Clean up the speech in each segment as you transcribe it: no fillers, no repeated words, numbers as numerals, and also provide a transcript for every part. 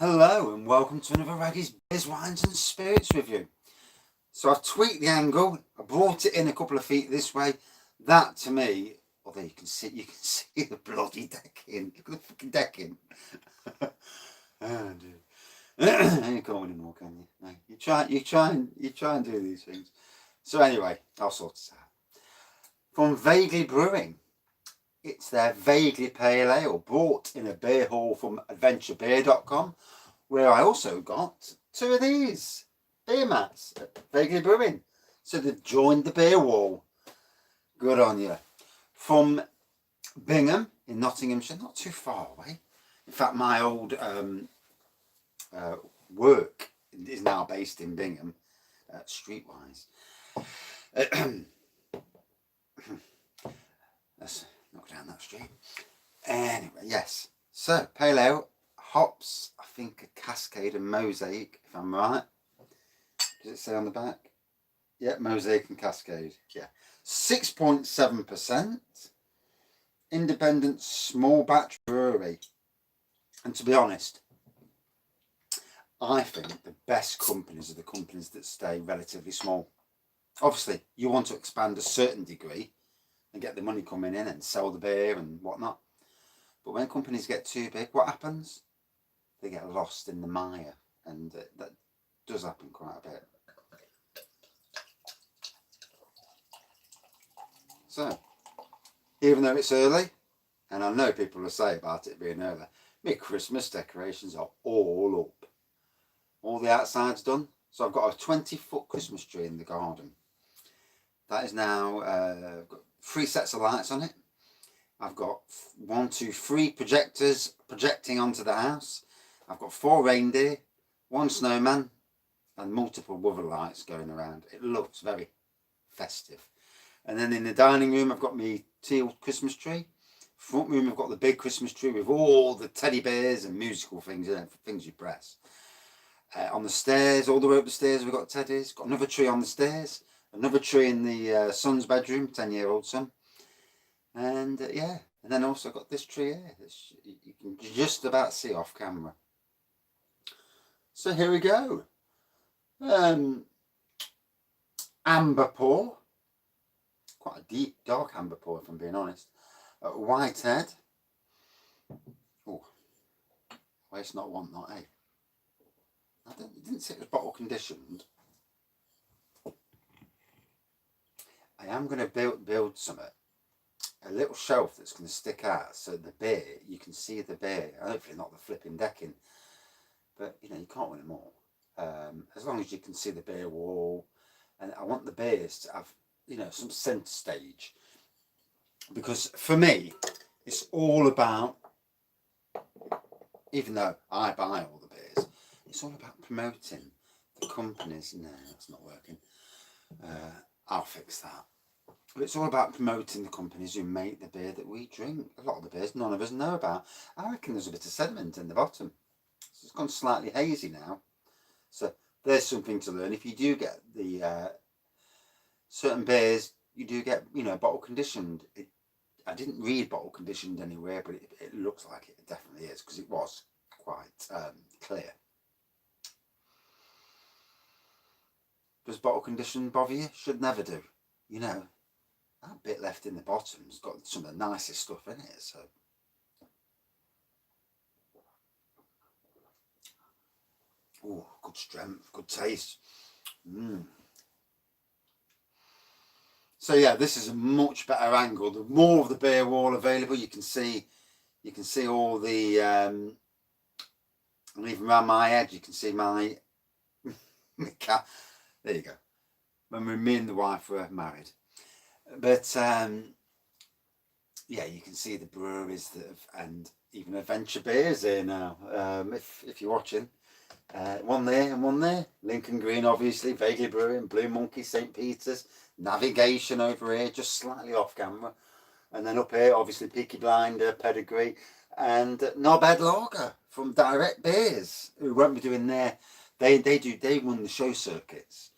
Hello and welcome to another Raggy's Beers, Wines and Spirits review. So I've tweaked the angle, I brought it in a couple of feet this way. That to me, although you can see the bloody decking. Look at the fucking decking. Oh dear. You can't win anymore, can you? No. You try and do these things. So anyway, I'll sort this out. From Vaguely Brewing. It's their Vaguely Pale Ale, brought in a beer hall from adventurebeer.com, where I also got two of these beer mats at Vaguely Brewing. So they've joined the beer wall. Good on you. From Bingham in Nottinghamshire, not too far away. In fact, my old work is now based in Bingham, streetwise. Let's knock down that street. Anyway, yes. So, Pale Ale, hops, I think a Cascade and Mosaic, if I'm right. Does it say on the back? Yeah, Mosaic and Cascade. Yeah. 6.7%. Independent small batch brewery. And to be honest, I think the best companies are the companies that stay relatively small. Obviously, you want to expand a certain degree and get the money coming in and sell the beer and whatnot. But when companies get too big, what happens? They get lost in the mire, and that does happen quite a bit. So, even though it's early, and I know people will say about it being early, my Christmas decorations are all up. All the outside's done. So I've got a 20-foot Christmas tree in the garden. That is now got 3 sets of lights on it. I've got 3 projectors projecting onto the house. I've got 4 reindeer, 1 snowman, and multiple other lights going around. It looks very festive. And then in the dining room, I've got my teal Christmas tree. Front room, I've got the big Christmas tree with all the teddy bears and musical things in it, things you press. On the stairs, all the way up the stairs, we've got teddies. Got another tree on the stairs. Another tree in the son's bedroom, 10-year-old son. And yeah, and then also got this tree here. You can just about see off camera. So here we go. Amber pour. Quite a deep, dark amber pour, if I'm being honest. Whitehead. Oh, waste not, want not, eh? It didn't say it was bottle conditioned. I am going to build something. A little shelf that's going to stick out so the beer, you can see the beer. Hopefully not the flipping decking. But, you can't win them all. As long as you can see the beer wall. And I want the beers to have, some centre stage. Because for me, it's all about, even though I buy all the beers, it's all about promoting the companies. No, that's not working. I'll fix that. But it's all about promoting the companies who make the beer that we drink. A lot of the beers none of us know about. I reckon there's a bit of sediment in the bottom. So it's gone slightly hazy now. So there's something to learn. If you do get the certain beers, you do get, bottle conditioned. I didn't read bottle conditioned anywhere, but it looks like it definitely is, because it was quite clear. Does bottle conditioned bother you? Should never do. That bit left in the bottom's got some of the nicest stuff in it, so. Oh, good strength, good taste. So yeah, this is a much better angle. The more of the beer wall available, you can see all the, and even around my edge, you can see my cat. There you go. When me and the wife were married. But yeah, you can see the breweries and even Adventure Beers here now. If you're watching, one there and one there. Lincoln Green, obviously, Vaguely Brewing, Blue Monkey, St. Peter's, Navigation over here, just slightly off camera, and then up here, obviously, Peaky Blinder, Pedigree, and Knobhead Lager from Direct Beers, who won't be doing their. They run the show circuits,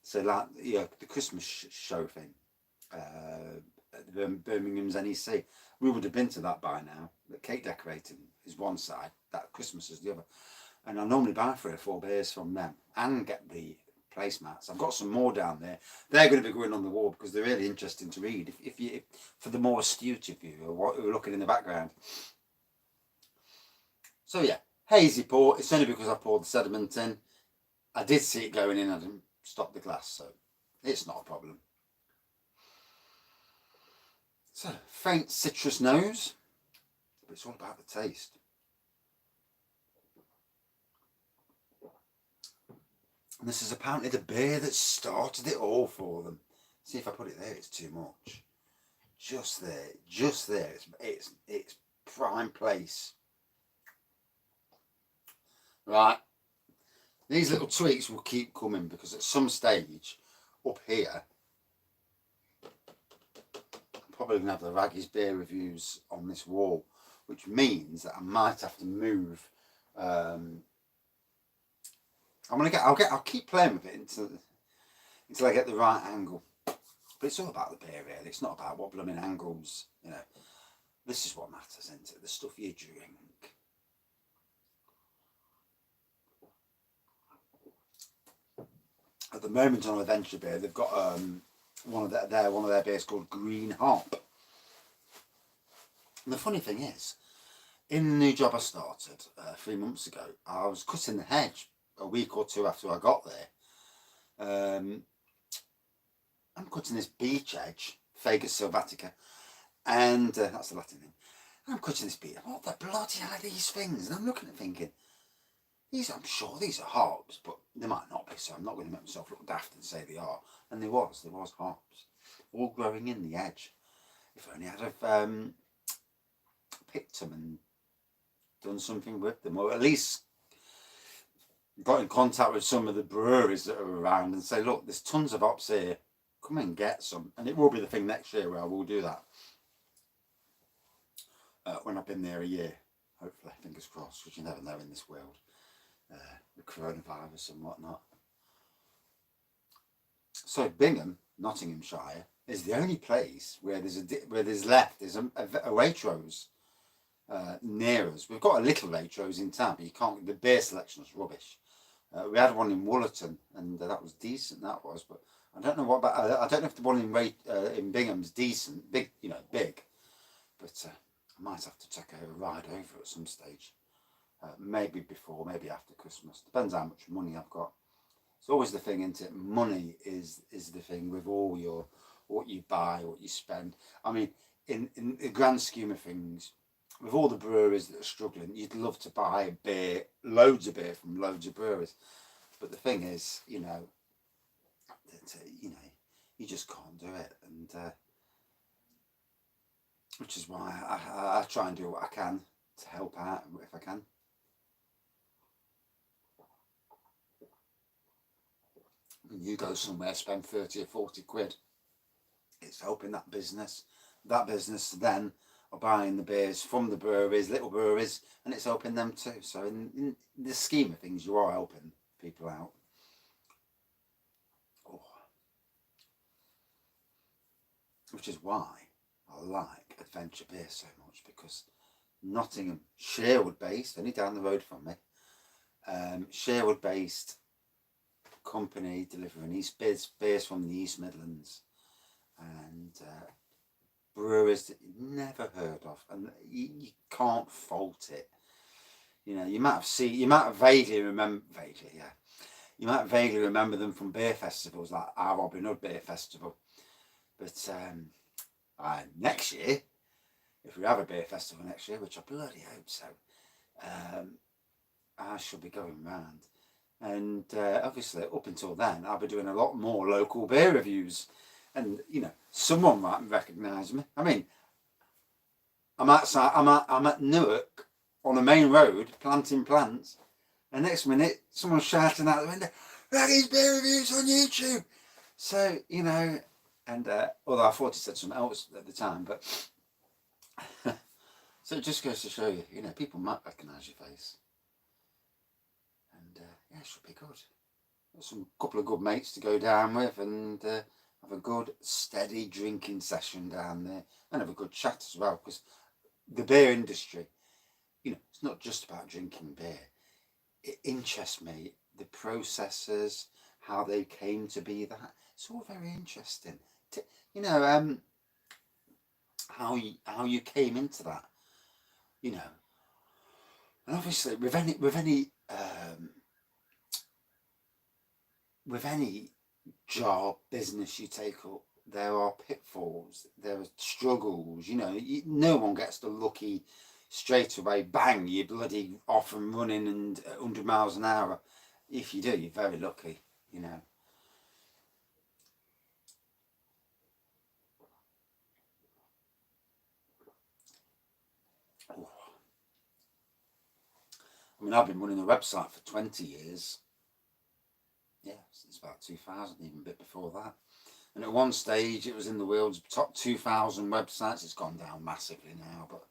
so like the Christmas show thing. At Birmingham's NEC. We would have been to that by now. The cake decorating is one side, that Christmas is the other. and I normally buy 3 or 4 beers from them and get the placemats. I've got some more down there. They're going to be going on the wall because they're really interesting to read. If for the more astute of you or what are looking in the background. So yeah, hazy port. It's only because I poured the sediment in. I did see it going in. I didn't stop the glass, so it's not a problem. So faint citrus nose, but it's all about the taste. And this is apparently the beer that started it all for them. See, if I put it there, it's too much. Just there. It's prime place. Right. These little tweaks will keep coming because at some stage up here, I'm probably going to have the Raggy's beer reviews on this wall, which means that I might have to move. I'll keep playing with it until I get the right angle. But it's all about the beer, really. It's not about what blooming angles, you know. This is what matters, isn't it? The stuff you drink. At the moment on Adventure Beer, they've got one of their beers called Green Hop. And the funny thing is, in the new job I started 3 months ago, I was cutting the hedge a week or two after I got there. I'm cutting this beech edge, Fagus sylvatica, and that's the Latin name. I'm cutting this beech. What the bloody hell are these things? And I'm looking at it thinking, I'm sure these are hops, but they might not be, so I'm not going to make myself look daft and say they are. And there was hops, all growing in the edge. If only I'd have picked them and done something with them, or at least got in contact with some of the breweries that are around and say, look, there's tons of hops here, come and get some. And it will be the thing next year where I will do that when I've been there a year, hopefully, fingers crossed, because you never know in this world, the coronavirus and whatnot. So Bingham, Nottinghamshire, is the only place where there's a Waitrose near us. We've got a little Waitrose in town, but you can't. The beer selection is rubbish. We had one in Woolerton, and that was decent. That was, but I don't know what about. I don't know if the one in Bingham's decent, big. But I might have to take a ride over at some stage. Maybe before, maybe after Christmas. Depends how much money I've got. It's always the thing, isn't it? Money is the thing with all what you buy, what you spend. I mean, in the grand scheme of things, with all the breweries that are struggling, you'd love to buy loads of beer from loads of breweries. But the thing is, you just can't do it, and which is why I try and do what I can to help out if I can. When you go somewhere, spend 30 or 40 quid, it's helping that business. That business then are buying the beers from the breweries, little breweries, and it's helping them too. So in the scheme of things, you are helping people out. Oh. Which is why I like Adventure Beer so much, because Nottinghamshire based, only down the road from me, Sherwood based company delivering beers from the East Midlands, and brewers that you've never heard of, and you can't fault it. You might vaguely remember them from beer festivals like our Robin Hood Beer Festival. But next year, if we have a beer festival next year, which I bloody hope so, I shall be going round. And obviously, up until then, I'll be doing a lot more local beer reviews. And, someone might recognise me. I mean, I'm at Newark on a main road planting plants. And next minute, someone's shouting out the window, Raggy's beer reviews on YouTube. So, and although I thought he said something else at the time, but so it just goes to show you, people might recognise your face. And it should be good. Got couple of good mates to go down with, and have a good steady drinking session down there, and have a good chat as well, because the beer industry, it's not just about drinking beer. it interests me, the processes, how they came to be that. It's all very interesting. You know, how you came into that. You know, and obviously with any job business you take up, there are pitfalls, there are struggles. You know, no one gets the lucky straight away bang, you're bloody off and running and 100 miles an hour. If you do, you're very lucky. You know. Oh, I mean, I've been running a website for 20 years. Yeah, since about 2000, even a bit before that. And at one stage, it was in the world's top 2,000 websites. It's gone down massively now, but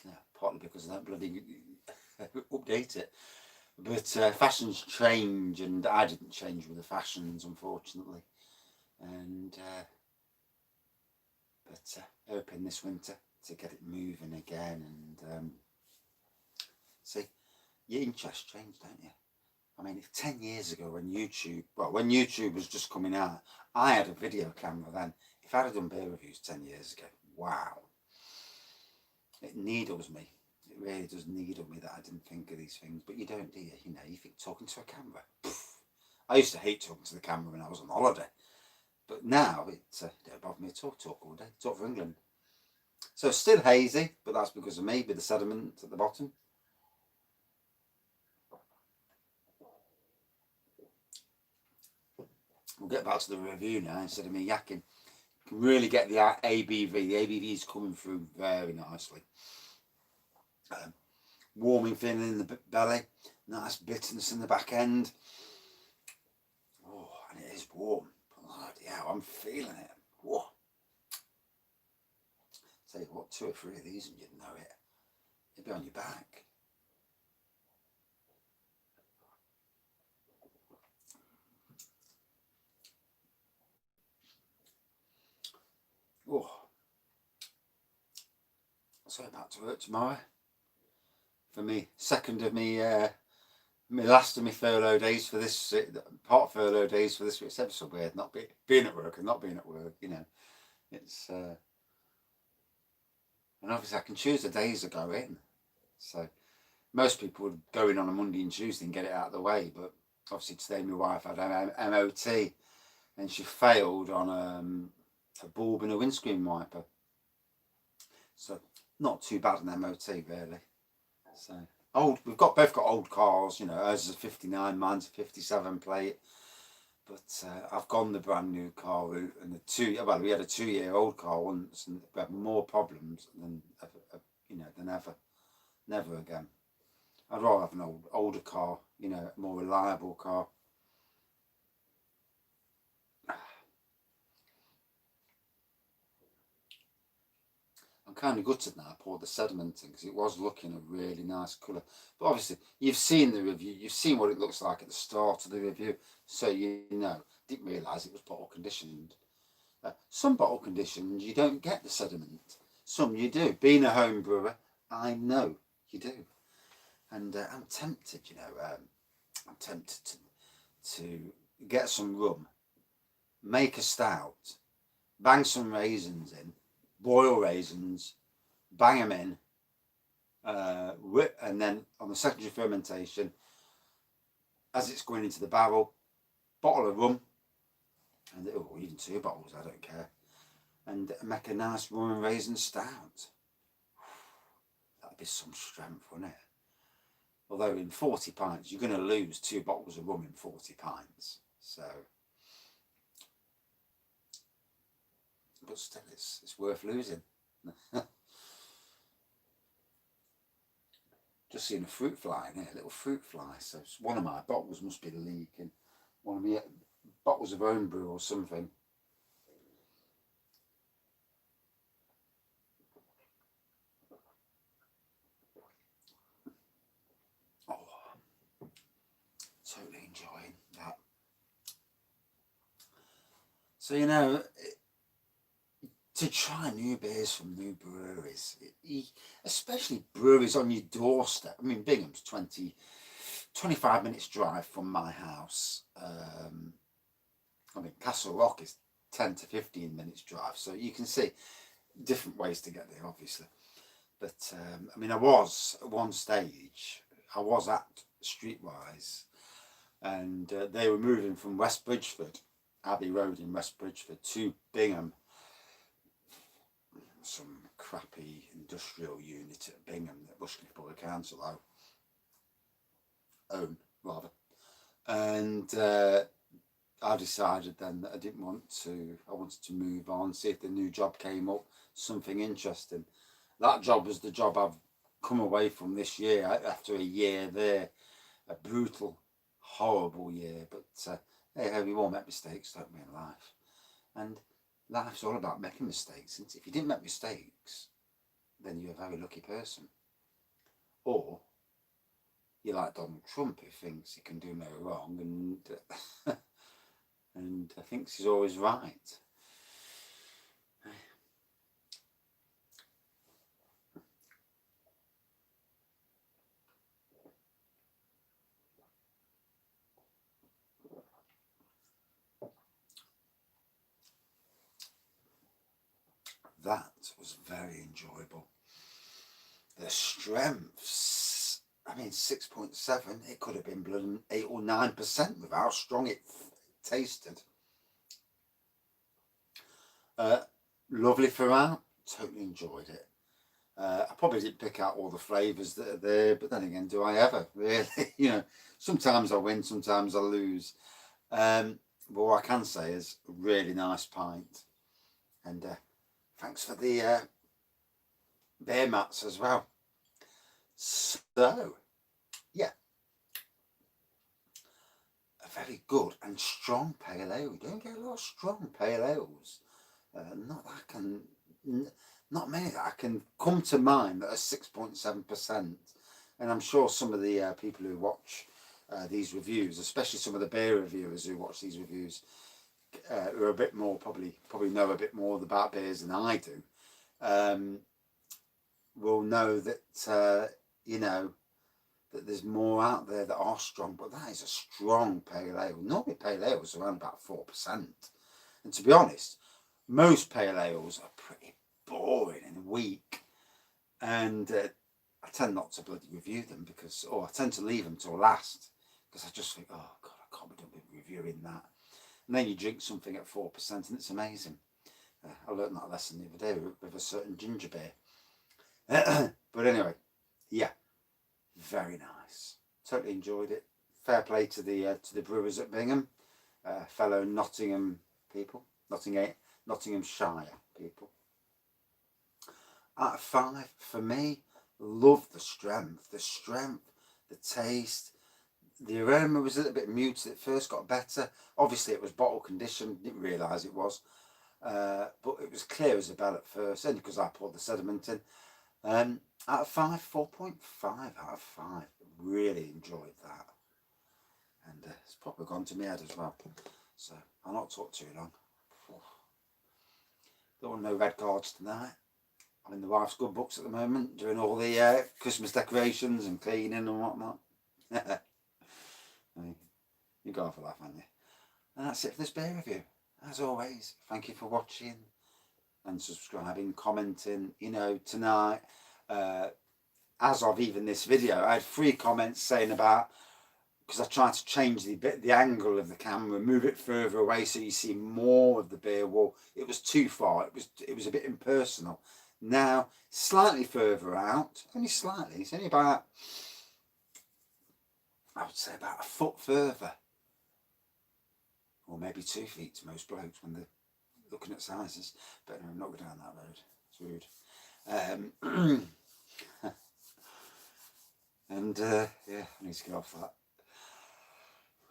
yeah, partly because I don't bloody update it. But fashions change, and I didn't change with the fashions, unfortunately. And hoping this winter to get it moving again. And see, your interests change, don't you? I mean, if 10 years ago when YouTube was just coming out, I had a video camera then. If I'd have done beer reviews 10 years ago, wow. It needles me. It really does needle me that I didn't think of these things. But you don't, do you? You know, you think talking to a camera. Poof. I used to hate talking to the camera when I was on holiday. But now, it don't bother me at all. Talk all day. Talk for England. So still hazy, but that's because of me, with the sediment at the bottom. We'll get back to the review now instead of me yakking. You can really get the ABV. The ABV is coming through very nicely. Warming feeling in the belly. Nice bitterness in the back end. Oh, and it is warm. Bloody hell, I'm feeling it. Whoa. Tell you what, 2 or 3 of these and you'd know it. You'd be on your back. Oh. So back to work tomorrow. For me, second of me, my last of my furlough days for this, part furlough days for this week. It's ever so weird not being at work and not being at work, you know. It's, and obviously I can choose the days I go in. So most people would go in on a Monday and Tuesday and get it out of the way, but obviously today my wife had an MOT and she failed on a bulb in a windscreen wiper. So not too bad an MOT really. So we've both got old cars, you know. Hers is a 59, mine's a 57 plate. But I've gone the brand new car route, and we had a 2-year-old car once, and we had more problems than ever. Never again. I'd rather have an older car, you know, a more reliable car. I'm kind of gutted now I poured the sediment in because it was looking a really nice colour. But obviously, you've seen the review, you've seen what it looks like at the start of the review, so you know. Didn't realise it was bottle conditioned. Some bottle conditioned, you don't get the sediment. Some you do. Being a home brewer, I know you do. And I'm tempted, you know, I'm tempted to get some rum, make a stout, bang some raisins in, boil raisins, bang them in, and then on the secondary fermentation, as it's going into the barrel, bottle of rum, and even 2 bottles, I don't care, and make a nice rum and raisin stout. That'd be some strength, wouldn't it? Although in 40 pints, you're going to lose 2 bottles of rum in 40 pints. So, but still, it's worth losing. Just seen a fruit fly in here, a little fruit fly. So one of my bottles must be leaking. One of my bottles of home brew or something. Oh, totally enjoying that. So, you know, to try new beers from new breweries, especially breweries on your doorstep. I mean, Bingham's 20 25 minutes drive from my house. I mean, Castle Rock is 10 to 15 minutes drive, so you can see different ways to get there, obviously. But I mean, I was at one stage, I was at Streetwise, and they were moving from West Bridgeford, Abbey Road in West Bridgeford, to Bingham, some crappy industrial unit at Bingham that Bushley Borough Council own, rather. And I decided then that I didn't want to, I wanted to move on, see if the new job came up, something interesting. That job was the job I've come away from this year, after a year there, a brutal, horrible year, but hey, we all make mistakes, don't we, in life? And life's all about making mistakes, and if you didn't make mistakes, then you're a very lucky person. Or you're like Donald Trump, who thinks he can do no wrong, and and thinks he's always right. That was very enjoyable. The strengths, I mean, 6.7, it could have been bloody 8 or 9% with how strong it tasted. Lovely throughout, totally enjoyed it. I probably didn't pick out all the flavours that are there, but then again, do I ever, really? You know, sometimes I win, sometimes I lose. But what I can say is a really nice pint. And thanks for the beer mats as well. So, yeah, a very good and strong pale ale. We don't get a lot of strong pale ales. Not many that I can come to mind that are 6.7%. And I'm sure some of the people who watch these reviews, especially some of the beer reviewers who watch these reviews, who are a bit more, probably know a bit more about beers than I do, will know that, you know, that there's more out there that are strong, but that is a strong pale ale. Normally pale ales are around about 4%. And to be honest, most pale ales are pretty boring and weak. And I tend not to bloody review them because, or I tend to leave them till last, because I just think, oh God, I can't be done with reviewing that. And then you drink something at 4% and it's amazing. I learned that lesson the other day with a certain ginger beer. But anyway, yeah, very nice. Totally enjoyed it. Fair play to the brewers at Bingham, fellow Nottingham people, Nottinghamshire people. Out of 5 for me, love the strength, the taste. The aroma was a little bit muted at first, got better. Obviously it was bottle conditioned, didn't realise it was. But it was clear as a bell at first, only because I poured the sediment in. Out of 5, 4.5 out of 5. Really enjoyed that. And it's probably gone to my head as well. So I'll not talk too long. Don't want no red cards tonight. I'm in the wife's good books at the moment, doing all the Christmas decorations and cleaning and whatnot. You go for that, haven't you? And that's it for this beer review. As always, thank you for watching and subscribing, commenting. You know, tonight, as of even this video, I had 3 comments saying about, because I tried to change the angle of the camera, move it further away so you see more of the beer wall. It was too far. It was a bit impersonal. Now, slightly further out, only slightly. It's only about, I would say, about a foot further, or maybe 2 feet to most blokes when they're looking at sizes. But no, I'm not going down that road. It's rude. And yeah, I need to get off that.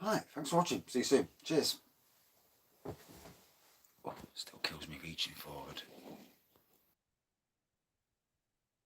Right, thanks for watching. See you soon. Cheers. Oh, still kills me reaching forward.